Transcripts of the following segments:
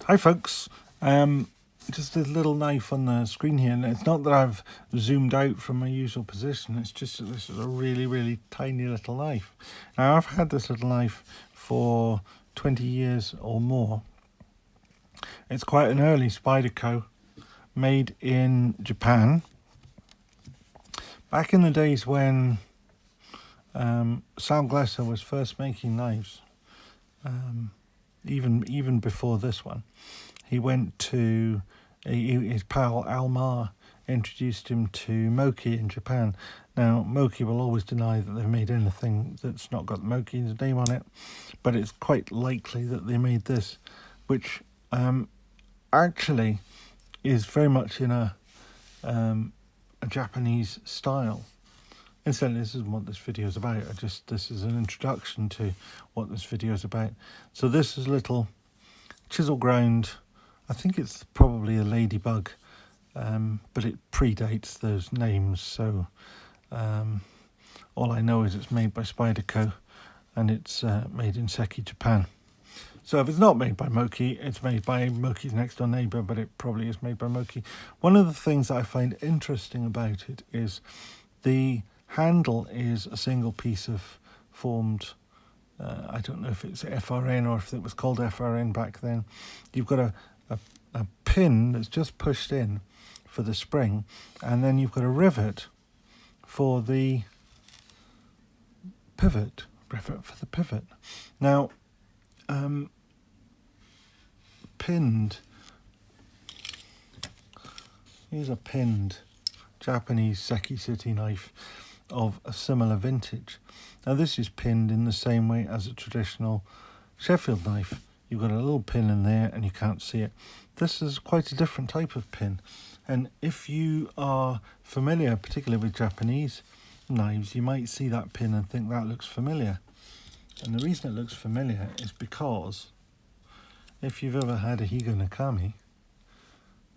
Hi folks, just a little knife on the screen here, and it's not that I've zoomed out from my usual position, it's just that this is a really tiny little knife. Now I've had this little knife for 20 years or more. It's quite an early Spyderco, made in Japan. Back in the days when Sal Glesser was first making knives, even before this one, he went to his pal Almar introduced him to Moki in Japan. Now Moki will always deny that they've made anything that's not got Moki's name on it, but it's quite likely that they made this, which actually is very much in a Japanese style. Incidentally, this isn't what this video is about. This is an introduction to what this video is about. So this is a little chisel ground. I think it's probably a ladybug, but it predates those names. So all I know is it's made by Spyderco, and it's made in Seki, Japan. So if it's not made by Moki, it's made by Moki's next door neighbour, but it probably is made by Moki. One of the things that I find interesting about it is the handle is a single piece of formed, I don't know if it's FRN or if it was called FRN back then. You've got a pin that's just pushed in for the spring, and then you've got a rivet for the pivot. Now, pinned, here's a pinned Japanese Seki City knife of a similar vintage. Now this is pinned in the same way as a traditional Sheffield knife. You've got a little pin in there and you can't see it. This is quite a different type of pin, and if you are familiar particularly with Japanese knives, you might see that pin and think that looks familiar. And the reason it looks familiar is because if you've ever had a Higo Nakami,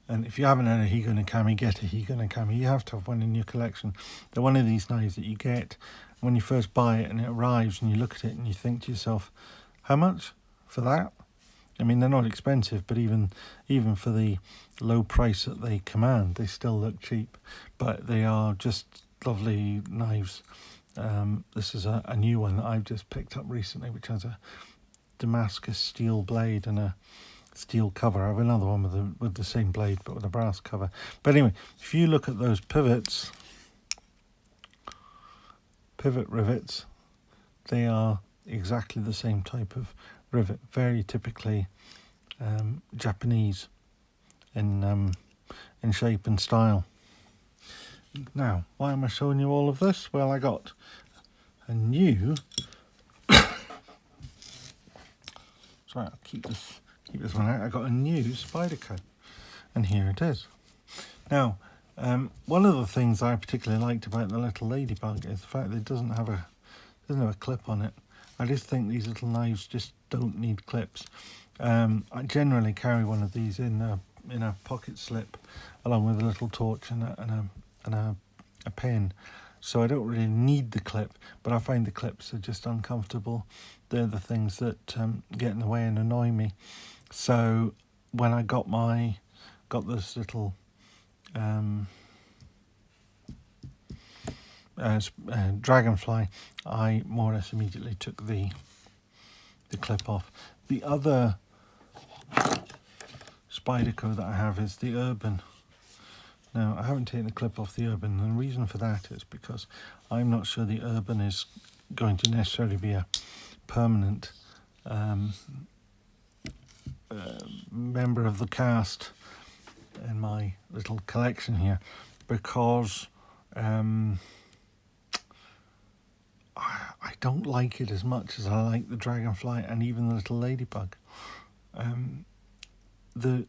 and if you haven't had a Higo Nakami, get a Higo Nakami. You have to have one in your collection. They're one of these knives that you get when you first buy it and it arrives and you look at it and you think to yourself, how much for that? I mean, they're not expensive, but even for the low price that they command, they still look cheap. But they are just lovely knives. This is a new one that I've just picked up recently, which has a Damascus steel blade and a steel cover. I have another one with the same blade but with a brass cover. But anyway, if you look at those pivot rivets, they are exactly the same type of rivet, very typically Japanese in shape and style. Now, why am I showing you all of this? Well, I got a new sorry, I'll keep this one out. I got a new Spyderco, and here it is. Now, one of the things I particularly liked about the little ladybug is the fact that it doesn't have a clip on it. I just think these little knives just don't need clips. I generally carry one of these in a pocket slip, along with a little torch and a pen. So I don't really need the clip, but I find the clips are just uncomfortable. They're the things that get in the way and annoy me. So when I got this little Dragonfly, I more or less immediately took the clip off. The other Spyderco that I have is the Urban. Now, I haven't taken the clip off the Urban, and the reason for that is because I'm not sure the Urban is going to necessarily be a permanent member of the cast in my little collection here, because I don't like it as much as I like the Dragonfly and even the little ladybug. The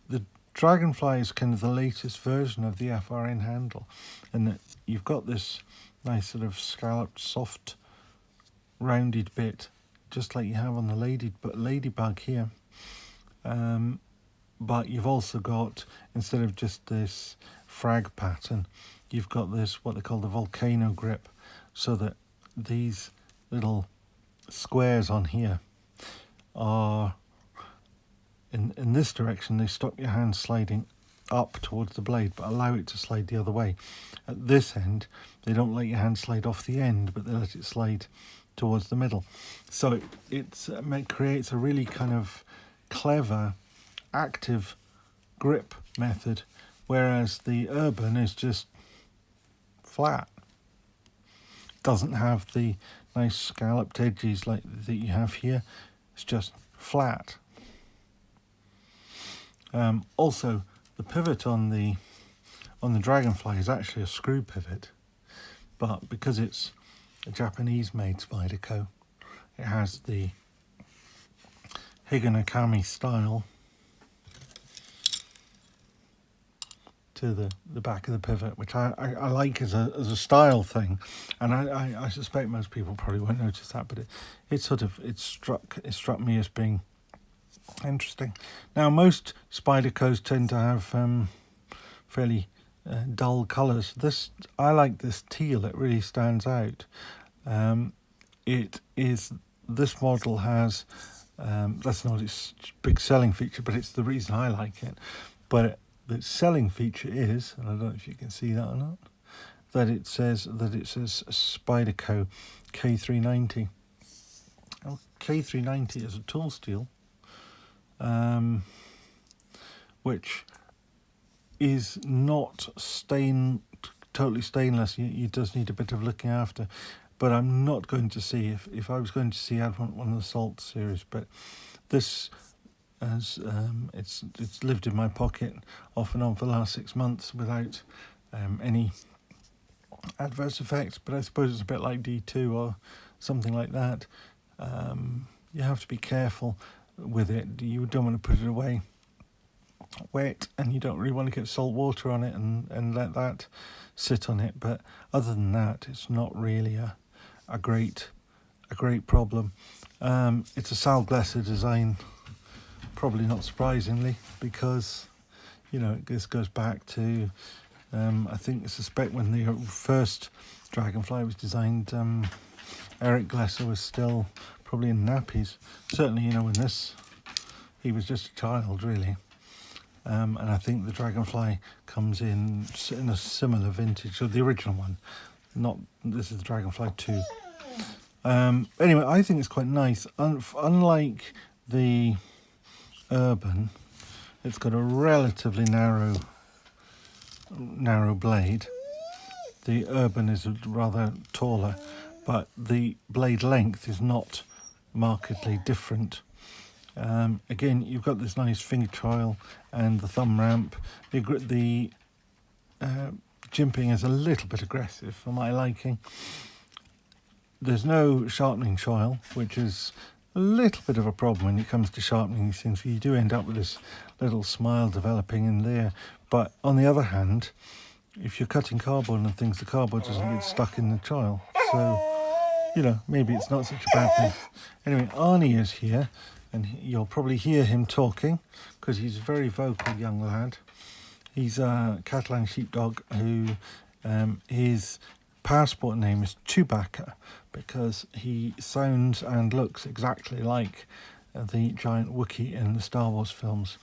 Dragonfly is kind of the latest version of the FRN handle, and that you've got this nice sort of scalloped, soft, rounded bit, just like you have on the ladybug here. But you've also got, instead of just this frag pattern, you've got this, what they call the volcano grip, so that these little squares on here are in this direction, they stop your hand sliding up towards the blade, but allow it to slide the other way. At this end, they don't let your hand slide off the end, but they let it slide towards the middle. So it creates a really kind of clever, active grip method, whereas the Urban is just flat. Doesn't have the nice scalloped edges like that you have here. It's just flat. Also, the pivot on the Dragonfly is actually a screw pivot, but because it's a Japanese-made Spyderco, it has the Higanakami style to the back of the pivot, which I like as a style thing, and I suspect most people probably won't notice that, but it struck me as being interesting. Now, most Spydercos tend to have fairly dull colours. I like this teal. It really stands out. This model has that's not its big selling feature, but it's the reason I like it. But the selling feature is, and I don't know if you can see that or not, that it says Spyderco K390. Now, K390 is a tool steel, which is not totally stainless. You does need a bit of looking after, but I'm not going to see if I was going to see I'd want one of the Salt series, but this as it's lived in my pocket off and on for the last 6 months without any adverse effects. But I suppose it's a bit like D2 or something like that. You have to be careful with it. You don't want to put it away wet, and you don't really want to get salt water on it and let that sit on it. But other than that, it's not really a great problem. It's a Sal Glesser design, probably not surprisingly, because this goes back to I suspect when the first Dragonfly was designed, Eric Glesser was still probably in nappies. Certainly, when he was just a child, really. And I think the Dragonfly comes in a similar vintage, or the original one. This is the Dragonfly 2. Anyway, I think it's quite nice. Unlike the Urban, it's got a relatively narrow blade. The Urban is rather taller, but the blade length is not markedly different. Again, you've got this nice finger choil and the thumb ramp. The jimping is a little bit aggressive for my liking. There's no sharpening choil, which is a little bit of a problem when it comes to sharpening these things. You do end up with this little smile developing in there. But on the other hand, if you're cutting cardboard and things, the cardboard doesn't get stuck in the choil. So, maybe it's not such a bad thing. Anyway, Arnie is here, and you'll probably hear him talking because he's a very vocal young lad. He's a Catalan sheepdog who his passport name is Chewbacca because he sounds and looks exactly like the giant Wookiee in the Star Wars films,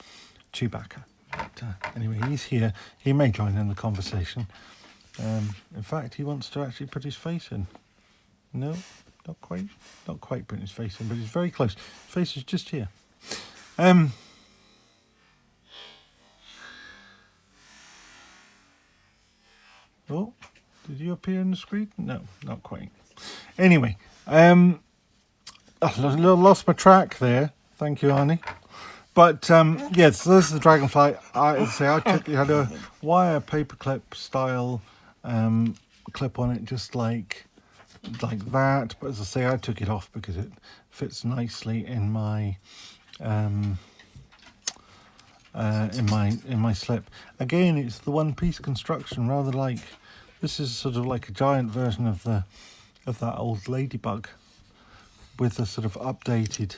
Chewbacca. But, anyway, he's here. He may join in the conversation. In fact, he wants to actually put his face in. No, not quite putting his face in, but he's very close. His face is just here. Oh, did you appear on the screen? No, not quite. Anyway, I lost my track there. Thank you, Arnie. But yes, so this is the Dragonfly. I had a wire paperclip style clip on it, just like that. But as I say, I took it off because it fits nicely in my slip. Again, it's the one-piece construction, rather like this is sort of like a giant version of that old ladybug with a sort of updated,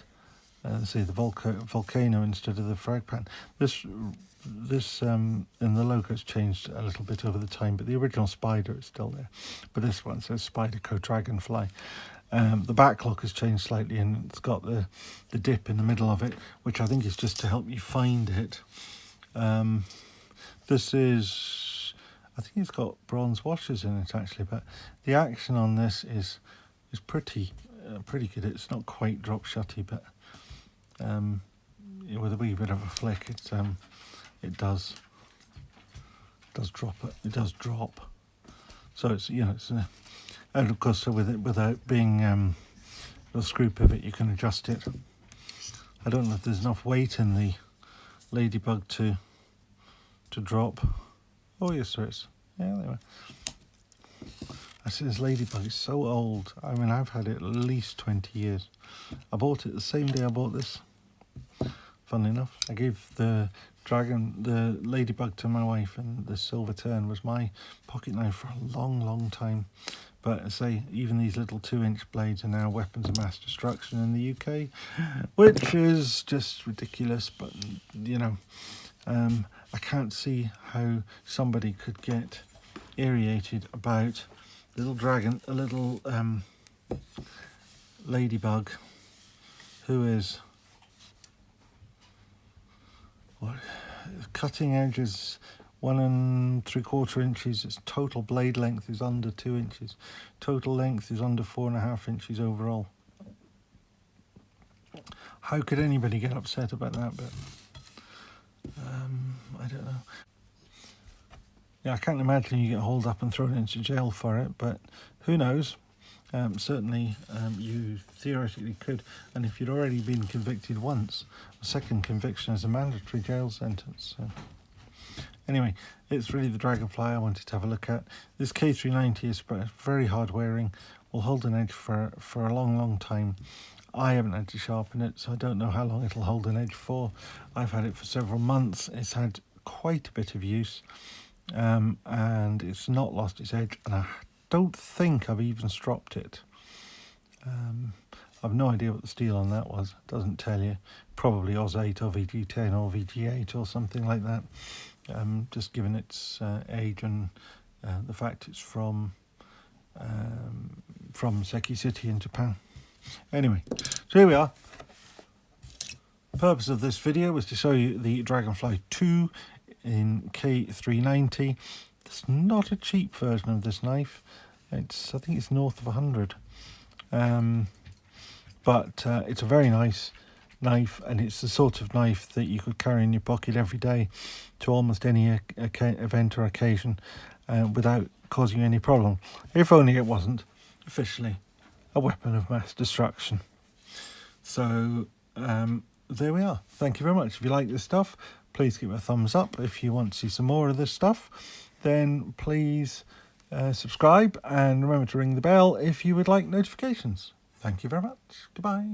say the volcano instead of the frag pan. This in the logo's changed a little bit over the time, but the original spider is still there. But this one says Spyderco Dragonfly. The back lock has changed slightly, and it's got the dip in the middle of it, which I think is just to help you find it. This is, I think it's got bronze washers in it actually, but the action on this is pretty good. It's not quite drop shutty, but with a wee bit of a flick, it does drop. It does drop. So it's, you know, and of course, so with it, without being a screw pivot, you can adjust it. I don't know if there's enough weight in the Ladybug to drop. Oh yes, there is. Yeah, there we are. I see this Ladybug is so old. I mean, I've had it at least 20 years. I bought it the same day I bought this. Funnily enough, I gave the Ladybug to my wife, and the Silver Tern was my pocket knife for a long time. But I say, even these little 2-inch blades are now weapons of mass destruction in the UK, which is just ridiculous. But, you know, I can't see how somebody could get irritated about a little Ladybug, who is, what, cutting edge is 1 3/4 inches. Its total blade length is under 2 inches. Total length is under 4.5 inches overall. How could anybody get upset about that? But I don't know. Yeah, I can't imagine you get hauled up and thrown into jail for it, but who knows? Certainly you theoretically could, and if you'd already been convicted once, a second conviction is a mandatory jail sentence. So. Anyway, it's really the Dragonfly I wanted to have a look at. This K390 is very hard wearing, will hold an edge for a long time. I haven't had to sharpen it, so I don't know how long it'll hold an edge for. I've had it for several months. It's had quite a bit of use, and it's not lost its edge, and I don't think I've even stropped it. I've no idea what the steel on that was. It doesn't tell you. Probably Oz 8 or VG10 or VG8 or something like that. Just given its age and the fact it's from Seki City in Japan. Anyway, so here we are. The purpose of this video was to show you the Dragonfly 2 in K390. It's not a cheap version of this knife. I think it's north of 100. But it's a very nice knife, and it's the sort of knife that you could carry in your pocket every day to almost any event or occasion without causing you any problem. If only it wasn't officially a weapon of mass destruction. So there we are. Thank you very much. If you like this stuff, please give it a thumbs up. If you want to see some more of this stuff, then please subscribe, and remember to ring the bell if you would like notifications. Thank you very much. Goodbye.